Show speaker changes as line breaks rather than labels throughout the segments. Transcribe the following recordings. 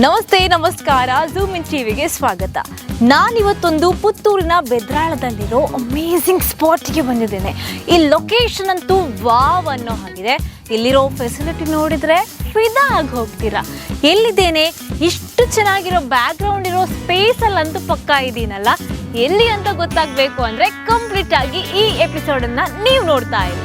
ನಮಸ್ತೆ ನಮಸ್ಕಾರ zoom in ಟಿವಿಗೆ ಸ್ವಾಗತ. ನಾನಿವತ್ತೊಂದು ಪುತ್ತೂರಿನ ಬೆದ್ರಾಳದಲ್ಲಿರೋ ಅಮೇಝಿಂಗ್ ಸ್ಪಾಟ್ಗೆ ಬಂದಿದ್ದೇನೆ. ಈ ಲೊಕೇಶನ್ ಅಂತೂ ವಾವ್ ಅನ್ನೋ ಹಾಗಿದೆ. ಇಲ್ಲಿರೋ ಫೆಸಿಲಿಟಿ ನೋಡಿದ್ರೆ ಫಿದಾ ಆಗಿ ಹೋಗ್ತೀರಾ. ಎಲ್ಲಿದ್ದೇನೆ, ಇಷ್ಟು ಚೆನ್ನಾಗಿರೋ ಬ್ಯಾಕ್ ಗ್ರೌಂಡ್ ಇರೋ ಸ್ಪೇಸ್ ಅಲ್ಲಂತೂ ಪಕ್ಕಾ ಇದೀನಲ್ಲ. ಎಲ್ಲಿ ಅಂತ ಗೊತ್ತಾಗಬೇಕು ಅಂದ್ರೆ ಕಂಪ್ಲೀಟ್ ಆಗಿ ಈ ಎಪಿಸೋಡ್ ಅನ್ನ ನೀವು ನೋಡ್ತಾ ಇರಿ.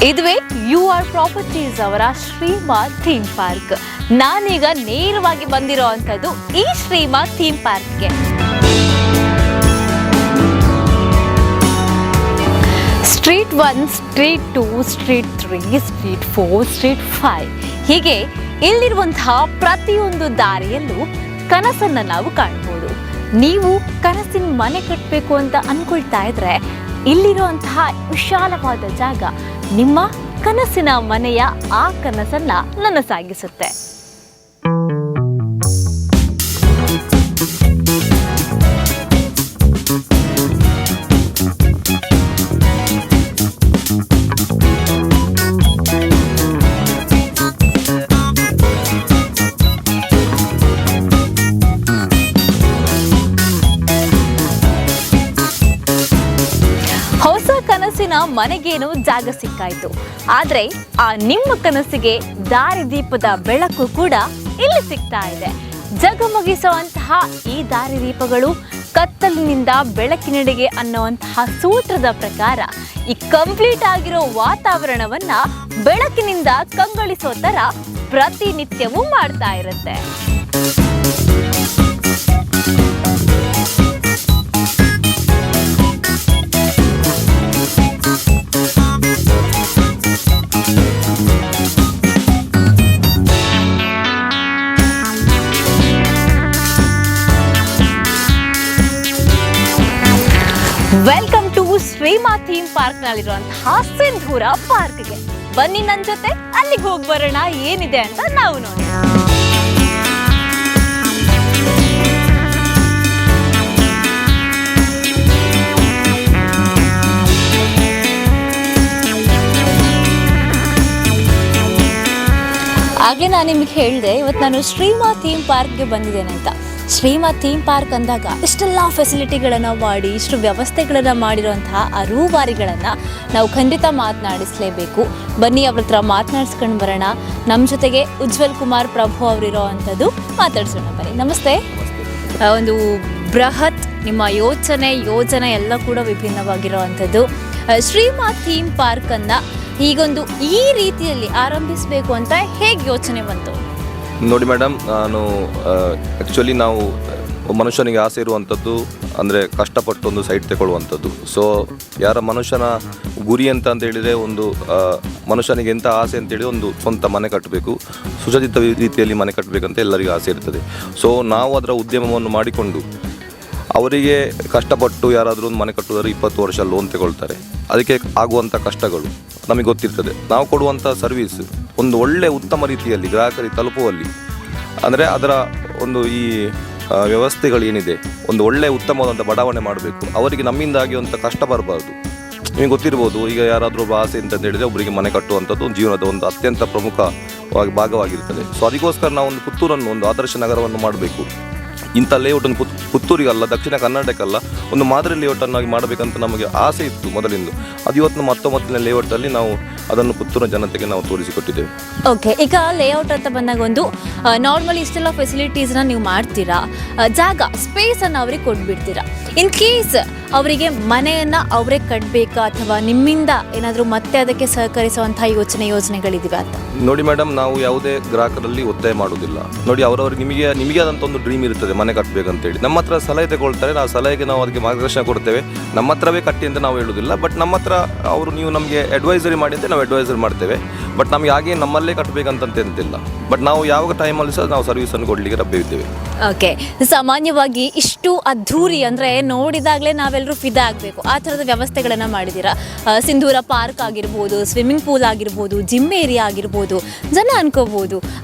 ಇದುವೇ UR ಪ್ರಾಪರ್ಟೀಸ್ ಅವರ ಶ್ರೀಮಾ ಥೀಮ್ ಪಾರ್ಕ್. ನಾನೀಗ ನೇರವಾಗಿ ಬಂದಿರೋ ಅಂಥದ್ದು ಈ ಶ್ರೀಮಾ ಥೀಮ್ ಪಾರ್ಕ್ಗೆ. Street 1, street 2, street 3, street 4, street 5 ಹೀಗೆ ಇಲ್ಲಿರುವಂತಹ ಪ್ರತಿಯೊಂದು ದಾರಿಯಲ್ಲೂ ಕನಸನ್ನ ನಾವು ಕಾಣಬಹುದು. ನೀವು ಕನಸಿನ ಮನೆ ಕಟ್ಟಬೇಕು ಅಂತ ಅನ್ಕೊಳ್ತಾ ಇದ್ರೆ ಇಲ್ಲಿರುವಂತಹ ವಿಶಾಲವಾದ ಜಾಗ ನಿಮ್ಮ ಕನಸಿನ ಮನೆಯ ಆ ಕನಸನ್ನ ನನಸಾಗಿಸುತ್ತೆ. ಮನೆಗೇನು ಜಾಗ ಸಿಕ್ಕಾಯ್ತು, ಆದ್ರೆ ಆ ನಿಮ್ಮ ಕನಸಿಗೆ ದಾರಿದೀಪದ ಬೆಳಕು ಕೂಡ ಇಲ್ಲಿ ಸಿಗ್ತಾ ಇದೆ. ಜಗಮಗಿಸುವಂತಹ ಈ ದಾರಿದೀಪಗಳು ಕತ್ತಲಿನಿಂದ ಬೆಳಕಿನೆಡೆಗೆ ಅನ್ನುವಂತಹ ಸೂತ್ರದ ಪ್ರಕಾರ ಈ ಕಂಪ್ಲೀಟ್ ಆಗಿರೋ ವಾತಾವರಣವನ್ನ ಬೆಳಕಿನಿಂದ ಕಂಗೊಳಿಸೋ ತರ ಪ್ರತಿನಿತ್ಯವೂ ಮಾಡ್ತಾ ಇರುತ್ತೆ. ವೆಲ್ಕಮ್ ಟು ಶ್ರೀಮಾ ಥೀಮ್ ಪಾರ್ಕ್ ನಲ್ಲಿರುವಂತಹ ಸಿಂಧೂರ ಪಾರ್ಕ್ಗೆ ಬನ್ನಿ. ನನ್ನ ಜೊತೆ ಅಲ್ಲಿಗೆ ಹೋಗಿ ಬರೋಣ, ಏನಿದೆ ಅಂತ ನಾವು ನೋಡೋಣ. ಆಗ್ಲೇ ನಾನು ನಿಮಗೆ ಹೇಳಿದೆ ಇವತ್ತು ನಾನು ಶ್ರೀಮಾ ಥೀಮ್ ಪಾರ್ಕ್ಗೆ ಬಂದಿದ್ದೇನೆ ಅಂತ. ಶ್ರೀಮಾ ಥೀಮ್ ಪಾರ್ಕ್ ಅಂದಾಗ ಇಷ್ಟೆಲ್ಲ ಫೆಸಿಲಿಟಿಗಳನ್ನು ಮಾಡಿ ಇಷ್ಟು ವ್ಯವಸ್ಥೆಗಳನ್ನು ಮಾಡಿರುವಂತಹ ಆ ರೂವಾರಿಗಳನ್ನು ನಾವು ಖಂಡಿತ ಮಾತನಾಡಿಸಲೇಬೇಕು. ಬನ್ನಿ ಅವ್ರ ಹತ್ರ ಮಾತನಾಡಿಸ್ಕೊಂಡು ಬರೋಣ. ನಮ್ಮ ಜೊತೆಗೆ ಉಜ್ವಲ್ ಕುಮಾರ್ ಪ್ರಭು ಅವರಿರೋ ಅಂಥದ್ದು ಮಾತಾಡ್ಸೋಣ. ಬನ್ನಿ. ನಮಸ್ತೆ. ಒಂದು ಬೃಹತ್ ನಿಮ್ಮ ಯೋಜನೆ ಎಲ್ಲ ಕೂಡ ವಿಭಿನ್ನವಾಗಿರೋ ಅಂಥದ್ದು ಶ್ರೀಮಾ ಥೀಮ್ ಪಾರ್ಕನ್ನು ಹೀಗೊಂದು ಈ ರೀತಿಯಲ್ಲಿ ಆರಂಭಿಸಬೇಕು ಅಂತ ಹೇಗೆ ಯೋಚನೆ ಬಂತು?
ನೋಡಿ ಮೇಡಮ್, ನಾನು ಆ್ಯಕ್ಚುಲಿ ನಾವು ಮನುಷ್ಯನಿಗೆ ಆಸೆ ಇರುವಂಥದ್ದು ಅಂದರೆ ಕಷ್ಟಪಟ್ಟು ಒಂದು ಸೈಟ್ ತಗೊಳ್ಳುವಂಥದ್ದು. ಸೊ ಯಾರ ಮನುಷ್ಯನ ಗುರಿ ಅಂತ ಹೇಳಿದರೆ ಒಂದು ಮನುಷ್ಯನಿಗೆ ಎಂಥ ಆಸೆ ಅಂತೇಳಿ ಒಂದು ಸ್ವಂತ ಮನೆ ಕಟ್ಟಬೇಕು, ಸುಸಜ್ಜಿತ ರೀತಿಯಲ್ಲಿ ಮನೆ ಕಟ್ಟಬೇಕಂತ ಎಲ್ಲರಿಗೂ ಆಸೆ ಇರ್ತದೆ. ಸೊ ನಾವು ಅದರ ಉದ್ಯಮವನ್ನು ಮಾಡಿಕೊಂಡು ಅವರಿಗೆ ಕಷ್ಟಪಟ್ಟು ಯಾರಾದರೂ ಒಂದು ಮನೆ ಕಟ್ಟುವುದಾದ್ರೆ 20 ವರ್ಷ ಲೋನ್ ತಗೊಳ್ತಾರೆ. ಅದಕ್ಕೆ ಆಗುವಂಥ ಕಷ್ಟಗಳು ನಮಗೆ ಗೊತ್ತಿರ್ತದೆ. ನಾವು ಕೊಡುವಂಥ ಸರ್ವೀಸ್ ಒಂದು ಒಳ್ಳೆಯ ಉತ್ತಮ ರೀತಿಯಲ್ಲಿ ಗ್ರಾಹಕರಿಗೆ ತಲುಪುವಲ್ಲಿ, ಅಂದರೆ ಅದರ ಒಂದು ಈ ವ್ಯವಸ್ಥೆಗಳೇನಿದೆ ಒಂದು ಒಳ್ಳೆಯ ಉತ್ತಮವಾದಂಥ ಬಡಾವಣೆ ಮಾಡಬೇಕು. ಅವರಿಗೆ ನಮ್ಮಿಂದ ಆಗುವಂಥ ಕಷ್ಟ ಬರಬಾರ್ದು. ನಿಮಗೆ ಗೊತ್ತಿರ್ಬೋದು, ಈಗ ಯಾರಾದರೂ ಒಬ್ಬ ಆಸೆ ಅಂತ ಹೇಳಿದರೆ ಒಬ್ಬರಿಗೆ ಮನೆ ಕಟ್ಟುವಂಥದ್ದು ಜೀವನದ ಒಂದು ಅತ್ಯಂತ ಪ್ರಮುಖವಾಗಿ ಭಾಗವಾಗಿರ್ತದೆ. ಸೊ ಅದಕ್ಕೋಸ್ಕರ ನಾವು ಒಂದು ಪುತ್ತೂರನ್ನು ಒಂದು ಆದರ್ಶ ನಗರವನ್ನು ಮಾಡಬೇಕು. ಇಂಥ ಲೇಔಟನ್ನು ಪುತ್ತೂರಿಗಲ್ಲ, ದಕ್ಷಿಣ ಕನ್ನಡಕ್ಕಲ್ಲ, ಒಂದು ಮಾದರಿ ಲೇಔಟನ್ನಾಗಿ ಮಾಡಬೇಕಂತ ನಮಗೆ ಆಸೆ ಇತ್ತು ಮೊದಲಿಂದ. ಅದು ಇವತ್ತು 19ನೇ ಲೇಔಟಲ್ಲಿ ನಾವು ಅದನ್ನು ಪುತ್ತೂರಿನ ಜನತೆಗೆ ನಾವು ತೋರಿಸಿಕೊಟ್ಟಿದ್ದೇವೆ.
ಓಕೆ, ಈಗ ಲೇಔಟ್ ಅಂತ ಬಂದಾಗ ಒಂದು ನಾರ್ಮಲಿ ಇಷ್ಟೆಲ್ಲ ಫೆಸಿಲಿಟೀಸ್ನ ನೀವು ಮಾಡ್ತೀರಾ, ಜಾಗ ಸ್ಪೇಸನ್ನು ಅವ್ರಿಗೆ ಕೊಟ್ಬಿಡ್ತೀರಾ. ಇನ್ ಕೇಸ್ ಅವರಿಗೆ ಮನೆಯನ್ನು ಅವರೇ ಕಟ್ಟಬೇಕಾ ಅಥವಾ ನಿಮ್ಮಿಂದ ಏನಾದರೂ ಮತ್ತೆ ಅದಕ್ಕೆ ಸಹಕರಿಸುವಂಥ ಯೋಜನೆಗಳಿವೆ ಅಂತ?
ನೋಡಿ ಮೇಡಮ್, ನಾವು ಯಾವುದೇ ಗ್ರಾಹಕರಲ್ಲಿ ಒತ್ತಾಯ ಮಾಡುವುದಿಲ್ಲ. ನೋಡಿ, ಅವರವ್ರಿಗೆ ನಿಮಗೆ ಆದಂಥ ಒಂದು ಡ್ರೀಮ್ ಇರ್ತದೆ ಮನೆ ಕಟ್ಟಬೇಕಂತೇಳಿ. ನಮ್ಮ ಹತ್ರ ಸಲಹೆ ತಗೊಳ್ತಾರೆ, ನಾವು ಸಲಹೆಗೆ ನಾವು ಅದಕ್ಕೆ ಮಾರ್ಗದರ್ಶನ ಕೊಡ್ತೇವೆ. ನಮ್ಮ ಹತ್ರವೇ ಕಟ್ಟಿ ಅಂತ ನಾವು ಹೇಳುವುದಿಲ್ಲ, ಬಟ್ ನಮ್ಮ ಹತ್ರ ಅವರು ನೀವು ನಮಗೆ ಅಡ್ವೈಸರಿ ಮಾಡಿ ಅಂತ ನಾವು ಅಡ್ವೈಸರಿ ಮಾಡ್ತೇವೆ. ಬಟ್ ನಮಗೆ ಹಾಗೆ ನಮ್ಮಲ್ಲೇ ಕಟ್ಟಬೇಕಂತ ಎಂತಿಲ್ಲ. ಬಟ್ ನಾವು ಯಾವಾಗ ಟೈಮಲ್ಲಿ ಸಹ ನಾವು ಸರ್ವಿಸನ್ನು ಕೊಡಲಿಕ್ಕೆ ಲಭ್ಯವಿದ್ದೇವೆ.
ಓಕೆ, ಸಾಮಾನ್ಯವಾಗಿ ಇಷ್ಟು ಅದ್ಧೂರಿ ಅಂದರೆ ನೋಡಿದಾಗಲೇ ನಾವೆಲ್ಲರೂ ಫಿದಾ ಆಗಬೇಕು ಆ ಥರದ ವ್ಯವಸ್ಥೆಗಳನ್ನು ಮಾಡಿದ್ದೀರಾ. ಸಿಂಧೂರ ಪಾರ್ಕ್ ಆಗಿರ್ಬೋದು, ಸ್ವಿಮ್ಮಿಂಗ್ ಪೂಲ್ ಆಗಿರ್ಬೋದು, ಜಿಮ್ ಏರಿಯಾ ಆಗಿರ್ಬೋದು. ಜನ ಅನ್ಕೋಬೋದು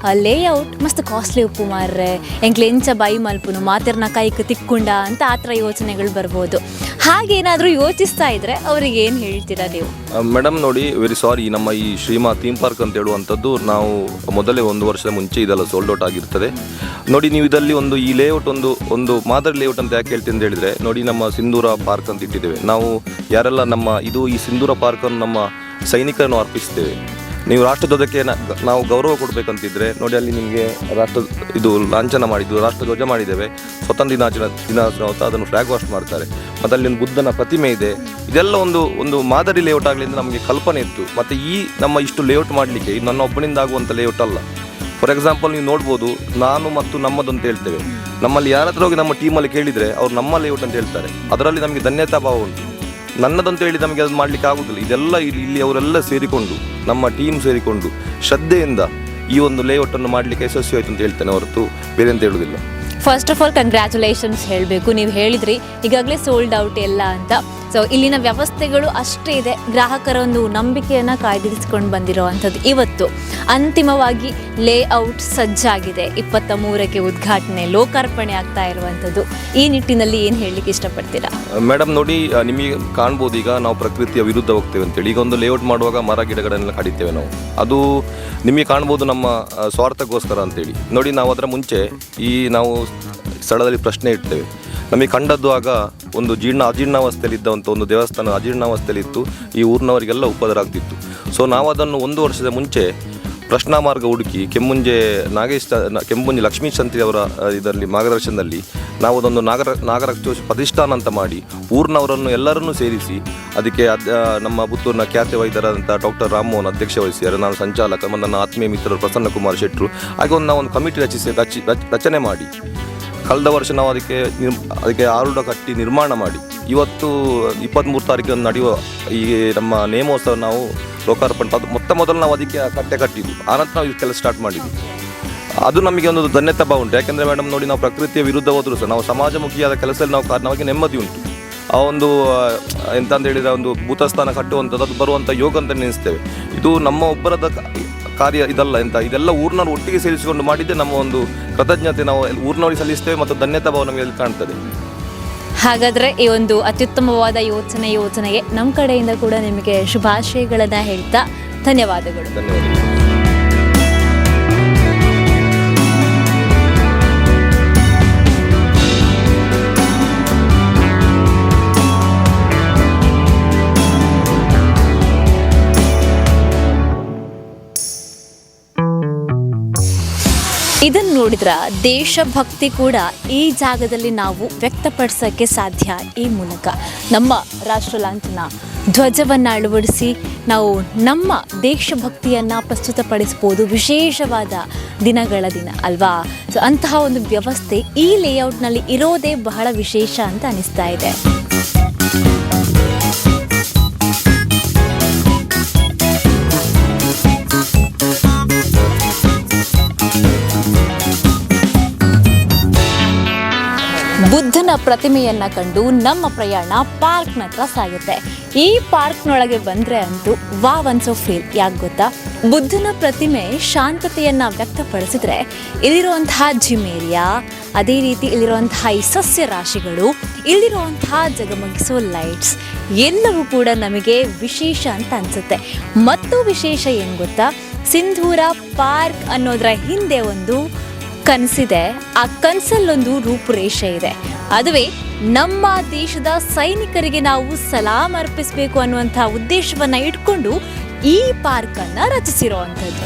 ಲೇಔಟ್ ಮಸ್ತ್ ಕಾಸ್ಟ್ಲಿ ಉಪ್ಪು ಮಾರ್ರೆ ಎಂಕ್ಲೆಂಚ ಬೈ ಮಲ್ಪುನು ಮಾತಿರ್ನ ಕೈಕ್ ತಿಕ್ಕೊಂಡ ಅಂತ ಆ ಥರ ಯೋಚನೆಗಳು ಬರ್ಬೋದು. ಹಾಗೇನಾದರೂ ಯೋಚಿಸ್ತಾ ಇದ್ರೆ ಅವ್ರಿಗೆ ಏನು ಹೇಳ್ತೀರಾ ನೀವು?
ಮೇಡಮ್ ನೋಡಿ, ವೆರಿ ಸಾರಿ, ನಮ್ಮ ಈ ಶ್ರೀಮಾ ಥೀಮ್ ಪಾರ್ಕ್ ಅಂತ ಹೇಳುವಂಥದ್ದು ನಾವು ಮೊದಲೇ 1 ವರ್ಷದ ಮುಂಚೆ ಇದೆಲ್ಲ ಸೋಲ್ಡ್ ಔಟ್ ಆಗಿರ್ತದೆ. ನೋಡಿ, ನೀವು ಇದರಲ್ಲಿ ಈ ಲೇಔಟ್ ಒಂದು ಮಾದರಿ ಲೇಔಟ್ ಅಂತ ಯಾಕೆ ಹೇಳ್ತೀನಿ ಅಂತ ಹೇಳಿದರೆ, ನೋಡಿ ನಮ್ಮ ಸಿಂಧೂರ ಪಾರ್ಕ್ ಅಂತ ಇಟ್ಟಿದ್ದೇವೆ ನಾವು. ಯಾರೆಲ್ಲ ಈ ಸಿಂಧೂರ ಪಾರ್ಕನ್ನು ನಮ್ಮ ಸೈನಿಕರನ್ನು ಅರ್ಪಿಸ್ತೇವೆ. ನೀವು ರಾಷ್ಟ್ರಧ್ವಜಕ್ಕೆ ನಾವು ಗೌರವ ಕೊಡಬೇಕಂತಿದ್ರೆ ನೋಡಿ, ಅಲ್ಲಿ ನಿಮಗೆ ಲಾಂಛನ ಮಾಡಿದ್ದು ರಾಷ್ಟ್ರಧ್ವಜ ಮಾಡಿದ್ದೇವೆ. ಸ್ವತಂತ್ರ ದಿನಾಚರಣೆ ಅದನ್ನು ಫ್ಲಾಗ್ ವಾಶ್ ಮಾಡ್ತಾರೆ. ಮತ್ತು ಅಲ್ಲಿ ಒಂದು ಬುದ್ಧನ ಪ್ರತಿಮೆ ಇದೆ. ಇದೆಲ್ಲ ಒಂದು ಮಾದರಿ ಲೇಔಟ್ ಆಗಲಿ ಅಂತ ನಮಗೆ ಕಲ್ಪನೆ ಇತ್ತು. ಮತ್ತು ನಮ್ಮ ಇಷ್ಟು ಲೇಔಟ್ ಮಾಡಲಿಕ್ಕೆ ಇದು ನನ್ನ ಒಬ್ಬನಿಂದ ಆಗುವಂಥ ಲೇಔಟ್ ಅಲ್ಲ. ಫಾರ್ ಎಕ್ಸಾಂಪಲ್ ನೀವು ನೋಡ್ಬೋದು, ನಾನು ಮತ್ತು ನಮ್ಮದು ಅಂತ ಹೇಳ್ತೇವೆ. ನಮ್ಮಲ್ಲಿ ಯಾರ ಹತ್ರ ಹೋಗಿ ನಮ್ಮ ಟೀಮಲ್ಲಿ ಕೇಳಿದರೆ ಅವ್ರು ನಮ್ಮ ಲೇಔಟ್ ಅಂತ ಹೇಳ್ತಾರೆ. ಅದರಲ್ಲಿ ನಮಗೆ ಧನ್ಯತಾ ಭಾವ ಉಂಟು. ನನ್ನದಂತ ಹೇಳಿ ನಮಗೆ ಅದು ಮಾಡಲಿಕ್ಕೆ ಆಗೋದಿಲ್ಲ. ಇದೆಲ್ಲ ಇಲ್ಲಿ ಅವರೆಲ್ಲ ಸೇರಿಕೊಂಡು, ನಮ್ಮ ಟೀಮ್ ಸೇರಿಕೊಂಡು ಶ್ರದ್ಧೆಯಿಂದ ಈ ಒಂದು ಲೇಔಟನ್ನು ಮಾಡಲಿಕ್ಕೆ ಯಶಸ್ವಿ ಆಯಿತು ಅಂತ ಹೇಳ್ತೇನೆ, ಹೊರತು ಬೇರೆ ಅಂತ ಹೇಳೋದಿಲ್ಲ.
ಫಸ್ಟ್ ಆಫ್ ಆಲ್ ಕಂಗ್ರ್ಯಾಚುಲೇಷನ್ಸ್ ಹೇಳಬೇಕು. ನೀವು ಹೇಳಿದ್ರಿ ಈಗಾಗಲೇ ಸೋಲ್ಡ್ ಔಟ್ ಎಲ್ಲ ಅಂತ. ಸೊ ಇಲ್ಲಿನ ವ್ಯವಸ್ಥೆಗಳು ಅಷ್ಟೇ ಇದೆ. ಗ್ರಾಹಕರ ಒಂದು ನಂಬಿಕೆಯನ್ನು ಕಾಯ್ದಿರಿಸಿಕೊಂಡು ಬಂದಿರೋ ಅಂಥದ್ದು. ಇವತ್ತು ಅಂತಿಮವಾಗಿ ಲೇಔಟ್ ಸಜ್ಜಾಗಿದೆ. 23ಕ್ಕೆ ಉದ್ಘಾಟನೆ, ಲೋಕಾರ್ಪಣೆ ಆಗ್ತಾ ಇರುವಂಥದ್ದು. ಈ ನಿಟ್ಟಿನಲ್ಲಿ ಏನು ಹೇಳಲಿಕ್ಕೆ ಇಷ್ಟಪಡ್ತೀರಾ?
ಮೇಡಮ್ ನೋಡಿ, ನಿಮಗೆ ಕಾಣ್ಬೋದು, ಈಗ ನಾವು ಪ್ರಕೃತಿಯ ವಿರುದ್ಧ ಹೋಗ್ತೇವೆ ಅಂತೇಳಿ. ಈಗ ಒಂದು ಲೇಔಟ್ ಮಾಡುವಾಗ ಮರ ಗಿಡಗಳನ್ನೆಲ್ಲ ಕಡಿತೇವೆ ನಾವು. ಅದು ನಿಮಗೆ ಕಾಣ್ಬೋದು ನಮ್ಮ ಸ್ವಾರ್ಥಕ್ಕೋಸ್ಕರ ಅಂತೇಳಿ. ನೋಡಿ, ನಾವು ಅದರ ಮುಂಚೆ ನಾವು ಸ್ಥಳದಲ್ಲಿ ಪ್ರಶ್ನೆ ಇಡ್ತೇವೆ. ನಮಗೆ ಕಂಡದ್ದು ಆಗ ಒಂದು ಅಜೀರ್ಣಾವಸ್ಥೆಯಲ್ಲಿ ಇದ್ದಂಥ ಒಂದು ದೇವಸ್ಥಾನ ಅಜೀರ್ಣಾವಸ್ಥೆಯಲ್ಲಿತ್ತು. ಈ ಊರಿನವರಿಗೆಲ್ಲ ಉಪದ್ರ ಆಗ್ತಿತ್ತು. ಸೊ ನಾವು ಅದನ್ನು 1 ವರ್ಷದ ಮುಂಚೆ ಪ್ರಶ್ನಾ ಮಾರ್ಗ ಹುಡುಕಿ ಕೆಮ್ಮುಂಜೆ ಲಕ್ಷ್ಮೀ ಶಂತ್ರಿ ಅವರ ಇದರಲ್ಲಿ ಮಾರ್ಗದರ್ಶನದಲ್ಲಿ ನಾವು ಅದೊಂದು ನಾಗರಕ್ಷೋಷ ಪ್ರತಿಷ್ಠಾನ ಅಂತ ಮಾಡಿ ಊರಿನವರನ್ನು ಎಲ್ಲರನ್ನೂ ಸೇರಿಸಿ ಅದಕ್ಕೆ ನಮ್ಮ ಪುತ್ತೂರಿನ ಖ್ಯಾತಿ ವೈದ್ಯರಾದಂಥ ಡಾಕ್ಟರ್ ರಾಮಮೋಹನ್ ಅಧ್ಯಕ್ಷ ವಹಿಸಿದ್ದಾರೆ. ನಾನು ಸಂಚಾಲಕ, ನನ್ನ ಆತ್ಮೀಯ ಮಿತ್ರರು ಪ್ರಸನ್ನ ಕುಮಾರ್ ಶೆಟ್ಟರು. ಹಾಗೆ ನಾವು ಕಮಿಟಿ ರಚನೆ ಮಾಡಿ ಕಳೆದ ವರ್ಷ ನಾವು ಅದಕ್ಕೆ ಆರುಢ ಕಟ್ಟಿ ನಿರ್ಮಾಣ ಮಾಡಿ ಇವತ್ತು 23 ತಾರೀಕನ್ನು ನಡೆಯುವ ಈ ನಮ್ಮ ನೇಮೋತ್ಸವ ನಾವು ಲೋಕಾರ್ಪಣೆ ಮೊದಲು ನಾವು ಅದಕ್ಕೆ ಕಟ್ಟೆ ಕಟ್ಟಿದ್ದು. ಆನಂತರ ನಾವು ಕೆಲಸ ಸ್ಟಾರ್ಟ್ ಮಾಡಿದ್ವಿ. ಅದು ನಮಗೆ ಒಂದು ಧನ್ಯತಾ ಭಾವ ಉಂಟು. ಯಾಕೆಂದರೆ ಮೇಡಮ್ ನೋಡಿ, ನಾವು ಪ್ರಕೃತಿಯ ವಿರುದ್ಧ ಹೋದರೂ ಸಹ ನಾವು ಸಮಾಜಮುಖಿಯಾದ ಕೆಲಸದಲ್ಲಿ ನಮಗೆ ನೆಮ್ಮದಿ ಉಂಟು. ಆ ಒಂದು ಎಂತ ಹೇಳಿದರೆ ಒಂದು ಭೂತಸ್ಥಾನ ಕಟ್ಟುವಂಥದ್ದು, ಅದು ಬರುವಂಥ ಯೋಗ ಅಂತ ನೆನೆಸ್ತೇವೆ. ಇದು ನಮ್ಮ ಒಬ್ಬರದ ಕಾರ್ಯ ಇದಲ್ಲ, ಇದೆಲ್ಲ ಊರಿನವ್ರು ಒಟ್ಟಿಗೆ ಸೇರಿಸಿಕೊಂಡು ಮಾಡಿದ್ದೆ ನಮ್ಮ ಒಂದು ಕೃತಜ್ಞತೆ ನಾವು ಊರಿನವರಿಗೆ ಸಲ್ಲಿಸ್ತೇವೆ ಮತ್ತು ಧನ್ಯತಾ ಭಾವ ನಮಗೆ ಅಲ್ಲಿ ಕಾಣ್ತದೆ.
ಹಾಗಾದರೆ ಈ ಒಂದು ಅತ್ಯುತ್ತಮವಾದ ಯೋಚನೆಗೆ ನಮ್ಮ ಕಡೆಯಿಂದ ಕೂಡ ನಿಮಗೆ ಶುಭಾಶಯಗಳನ್ನು ಹೇಳ್ತಾ ಧನ್ಯವಾದಗಳು.
ಧನ್ಯವಾದಗಳು.
ಇದನ್ನು ನೋಡಿದ್ರೆ ದೇಶಭಕ್ತಿ ಕೂಡ ಈ ಜಾಗದಲ್ಲಿ ನಾವು ವ್ಯಕ್ತಪಡಿಸೋಕ್ಕೆ ಸಾಧ್ಯ. ಈ ಮೂಲಕ ನಮ್ಮ ರಾಷ್ಟ್ರ ಲಾಂಛನ ಧ್ವಜವನ್ನು ಅಳವಡಿಸಿ ನಾವು ನಮ್ಮ ದೇಶಭಕ್ತಿಯನ್ನು ಪ್ರಸ್ತುತಪಡಿಸ್ಬೋದು ವಿಶೇಷವಾದ ದಿನ ಅಲ್ವಾ. ಸೊ ಅಂತಹ ಒಂದು ವ್ಯವಸ್ಥೆ ಈ ಲೇಔಟ್ನಲ್ಲಿ ಇರೋದೇ ಬಹಳ ವಿಶೇಷ ಅಂತ ಅನಿಸ್ತಾ ಇದೆ. ಬುದ್ಧನ ಪ್ರತಿಮೆಯನ್ನು ಕಂಡು ನಮ್ಮ ಪ್ರಯಾಣ ಪಾರ್ಕ್ನ ಹತ್ರ ಸಾಗುತ್ತೆ. ಈ ಪಾರ್ಕ್ನೊಳಗೆ ಬಂದರೆ ಅಂತೂ ವಾವ್ ಅನ್ಸೋ ಫೀಲ್. ಯಾಕೆ ಗೊತ್ತಾ? ಬುದ್ಧನ ಪ್ರತಿಮೆ ಶಾಂತತೆಯನ್ನು ವ್ಯಕ್ತಪಡಿಸಿದ್ರೆ ಇಲ್ಲಿರುವಂತಹ ಜಿಮ್ ಏರಿಯಾ, ಅದೇ ರೀತಿ ಇಲ್ಲಿರುವಂತಹ ಈ ಸಸ್ಯ ರಾಶಿಗಳು, ಇಲ್ಲಿರುವಂತಹ ಜಗಮಗಿಸೋ ಲೈಟ್ಸ್ ಎಲ್ಲವೂ ಕೂಡ ನಮಗೆ ವಿಶೇಷ ಅಂತ ಅನಿಸುತ್ತೆ. ಮತ್ತು ವಿಶೇಷ ಏನು ಗೊತ್ತಾ? ಸಿಂಧೂರ ಪಾರ್ಕ್ ಅನ್ನೋದರ ಹಿಂದೆ ಒಂದು ಕನಸಿದೆ. ಆ ಕನಸಲ್ಲೊಂದು ರೂಪುರೇಷೆ ಇದೆ. ಅದುವೇ ನಮ್ಮ ದೇಶದ ಸೈನಿಕರಿಗೆ ನಾವು ಸಲಾಂ ಅರ್ಪಿಸಬೇಕು ಅನ್ನುವಂಥ ಉದ್ದೇಶವನ್ನು ಇಟ್ಕೊಂಡು ಈ ಪಾರ್ಕನ್ನು ರಚಿಸಿರುವಂಥದ್ದು.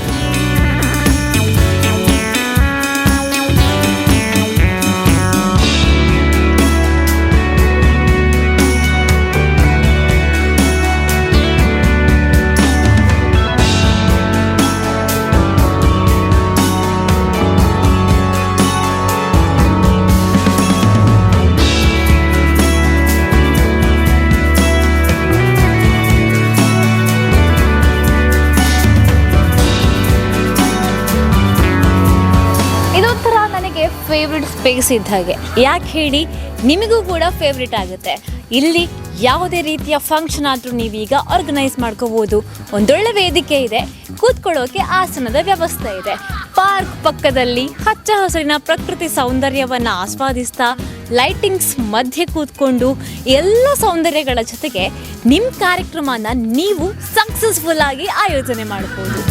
ಫೇವ್ರೆಟ್ ಸ್ಪೇಸ್ ಇದ್ದ ಹಾಗೆ. ಯಾಕೆ ಹೇಳಿ, ನಿಮಗೂ ಕೂಡ ಫೇವ್ರೆಟ್ ಆಗುತ್ತೆ. ಇಲ್ಲಿ ಯಾವುದೇ ರೀತಿಯ ಫಂಕ್ಷನ್ ಆದರೂ ನೀವೀಗ ಆರ್ಗನೈಸ್ ಮಾಡ್ಕೋಬೋದು. ಒಂದೊಳ್ಳೆ ವೇದಿಕೆ ಇದೆ, ಕೂತ್ಕೊಳ್ಳೋಕೆ ಆಸನದ ವ್ಯವಸ್ಥೆ ಇದೆ. ಪಾರ್ಕ್ ಪಕ್ಕದಲ್ಲಿ ಹಚ್ಚ ಹಸಿರಿನ ಪ್ರಕೃತಿ ಸೌಂದರ್ಯವನ್ನು ಆಸ್ವಾದಿಸ್ತಾ ಲೈಟಿಂಗ್ಸ್ ಮಧ್ಯೆ ಕೂತ್ಕೊಂಡು ಎಲ್ಲ ಸೌಂದರ್ಯಗಳ ಜೊತೆಗೆ ನಿಮ್ಮ ಕಾರ್ಯಕ್ರಮನ ನೀವು ಸಕ್ಸಸ್ಫುಲ್ ಆಗಿ ಆಯೋಜನೆ ಮಾಡ್ಬೋದು.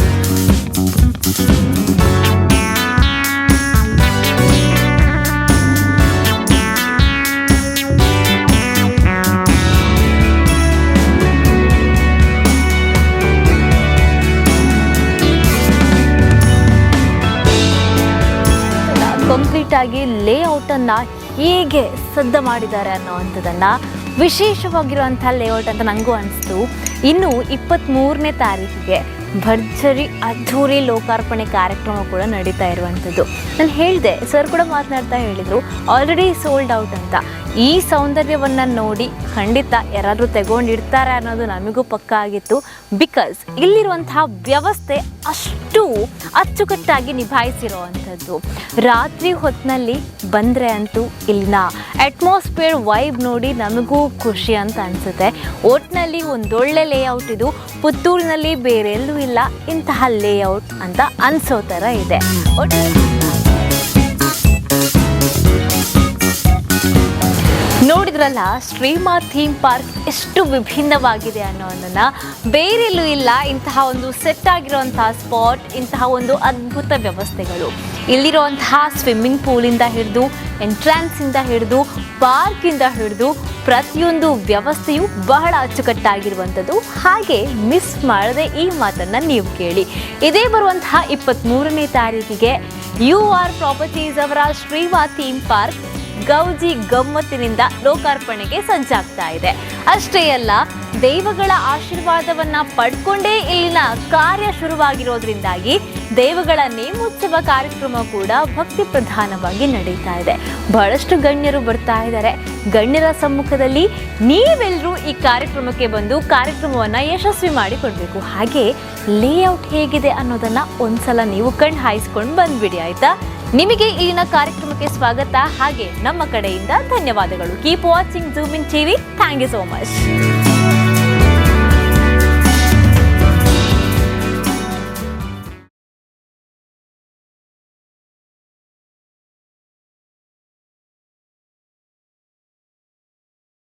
ಕಂಪ್ಲೀಟ್ ಆಗಿ ಲೇಔಟನ್ನು ಹೇಗೆ ಸಿದ್ಧ ಮಾಡಿದ್ದಾರೆ ಅನ್ನೋವಂಥದ್ದನ್ನು, ವಿಶೇಷವಾಗಿರುವಂಥ ಲೇಔಟ್ ಅಂತ ನನಗೂ ಅನಿಸ್ತು. ಇನ್ನು 23ನೇ ತಾರೀಕಿಗೆ ಭರ್ಜರಿ ಅದ್ಧೂರಿ ಲೋಕಾರ್ಪಣೆ ಕಾರ್ಯಕ್ರಮ ಕೂಡ ನಡೀತಾ ಇರುವಂಥದ್ದು. ನಾನು ಹೇಳಿದೆ, ಸರ್ ಕೂಡ ಮಾತನಾಡ್ತಾ ಹೇಳಿದರು ಆಲ್ರೆಡಿ ಸೋಲ್ಡ್ ಔಟ್ ಅಂತ. ಈ ಸೌಂದರ್ಯವನ್ನು ನೋಡಿ ಖಂಡಿತ ಯಾರಾದರೂ ತಗೊಂಡಿರ್ತಾರೆ ಅನ್ನೋದು ನಮಗೂ ಪಕ್ಕ ಆಗಿತ್ತು. ಬಿಕಾಸ್ ಇಲ್ಲಿರುವಂತಹ ವ್ಯವಸ್ಥೆ ಅಷ್ಟು ಅಚ್ಚುಕಟ್ಟಾಗಿ ನಿಭಾಯಿಸಿರುವಂಥದ್ದು. ರಾತ್ರಿ ಹೊತ್ತಿನಲ್ಲಿ ಬಂದರೆ ಅಂತೂ ಇಲ್ಲಿನ ಅಟ್ಮಾಸ್ಫಿಯರ್ ವೈಬ್ ನೋಡಿ ನಮಗೂ ಖುಷಿ ಅಂತ ಅನಿಸುತ್ತೆ. ಒಟ್ಟಿನಲ್ಲಿ ಒಂದೊಳ್ಳೆ ಲೇಔಟ್ ಇದು. ಪುತ್ತೂರಿನಲ್ಲಿ ಬೇರೆ ಎಲ್ಲೂ ಇಲ್ಲ ಇಂತಹ ಲೇಔಟ್ ಅಂತ ಅನಿಸೋ ಥರ ಇದೆ. ನೋಡಿದ್ರಲ್ಲ, ಶ್ರೀಮಾ ಥೀಮ್ ಪಾರ್ಕ್ ಎಷ್ಟು ವಿಭಿನ್ನವಾಗಿದೆ ಅನ್ನೋದನ್ನು. ಬೇರೆಲ್ಲೂ ಇಲ್ಲ ಇಂತಹ ಒಂದು ಸೆಟ್ ಆಗಿರುವಂತಹ ಸ್ಪಾಟ್, ಇಂತಹ ಒಂದು ಅದ್ಭುತ ವ್ಯವಸ್ಥೆಗಳು. ಇಲ್ಲಿರುವಂತಹ ಸ್ವಿಮ್ಮಿಂಗ್ ಪೂಲಿಂದ ಹಿಡಿದು, ಎಂಟ್ರೆನ್ಸಿಂದ ಹಿಡಿದು, ಪಾರ್ಕಿಂದ ಹಿಡಿದು ಪ್ರತಿಯೊಂದು ವ್ಯವಸ್ಥೆಯು ಬಹಳ ಅಚ್ಚುಕಟ್ಟಾಗಿರುವಂಥದ್ದು. ಹಾಗೆ ಮಿಸ್ ಮಾಡದೆ ಈ ಮಾತನ್ನು ನೀವು ಕೇಳಿ. ಇದೇ ಬರುವಂತಹ 23ನೇ ತಾರೀಕಿಗೆ UR ಪ್ರಾಪರ್ಟೀಸ್ ಅವರ ಶ್ರೀಮಾ ಥೀಮ್ ಪಾರ್ಕ್ ಗೌಜಿ ಗಮ್ಮತ್ತಿನಿಂದ ಲೋಕಾರ್ಪಣೆಗೆ ಸಜ್ಜಾಗ್ತಾ ಇದೆ. ಅಷ್ಟೇ ಅಲ್ಲ, ದೈವಗಳ ಆಶೀರ್ವಾದವನ್ನ ಪಡ್ಕೊಂಡೇ ಇಲ್ಲಿನ ಕಾರ್ಯ ಶುರುವಾಗಿರೋದ್ರಿಂದಾಗಿ ದೇವಗಳ ನೇಮೋತ್ಸವ ಕಾರ್ಯಕ್ರಮ ಕೂಡ ಭಕ್ತಿ ಪ್ರಧಾನವಾಗಿ ನಡೀತಾ ಇದೆ. ಬಹಳಷ್ಟು ಗಣ್ಯರು ಬರ್ತಾ ಇದ್ದಾರೆ. ಗಣ್ಯರ ಸಮ್ಮುಖದಲ್ಲಿ ನೀವೆಲ್ಲರೂ ಈ ಕಾರ್ಯಕ್ರಮಕ್ಕೆ ಬಂದು ಕಾರ್ಯಕ್ರಮವನ್ನು ಯಶಸ್ವಿ ಮಾಡಿಕೊಡ್ಬೇಕು. ಹಾಗೆ ಲೇಔಟ್ ಹೇಗಿದೆ ಅನ್ನೋದನ್ನ ಒಂದ್ಸಲ ನೀವು ಕಣ್ಣು ಹಾಯಿಸ್ಕೊಂಡು ಬಂದ್ಬಿಡಿ, ಆಯ್ತಾ? ನಿಮಗೆ ಇಲ್ಲಿನ ಕಾರ್ಯಕ್ರಮಕ್ಕೆ ಸ್ವಾಗತ. ಹಾಗೆ ನಮ್ಮ ಕಡೆಯಿಂದ ಧನ್ಯವಾದಗಳು. Keep watching Zoom in TV. Thank you so much.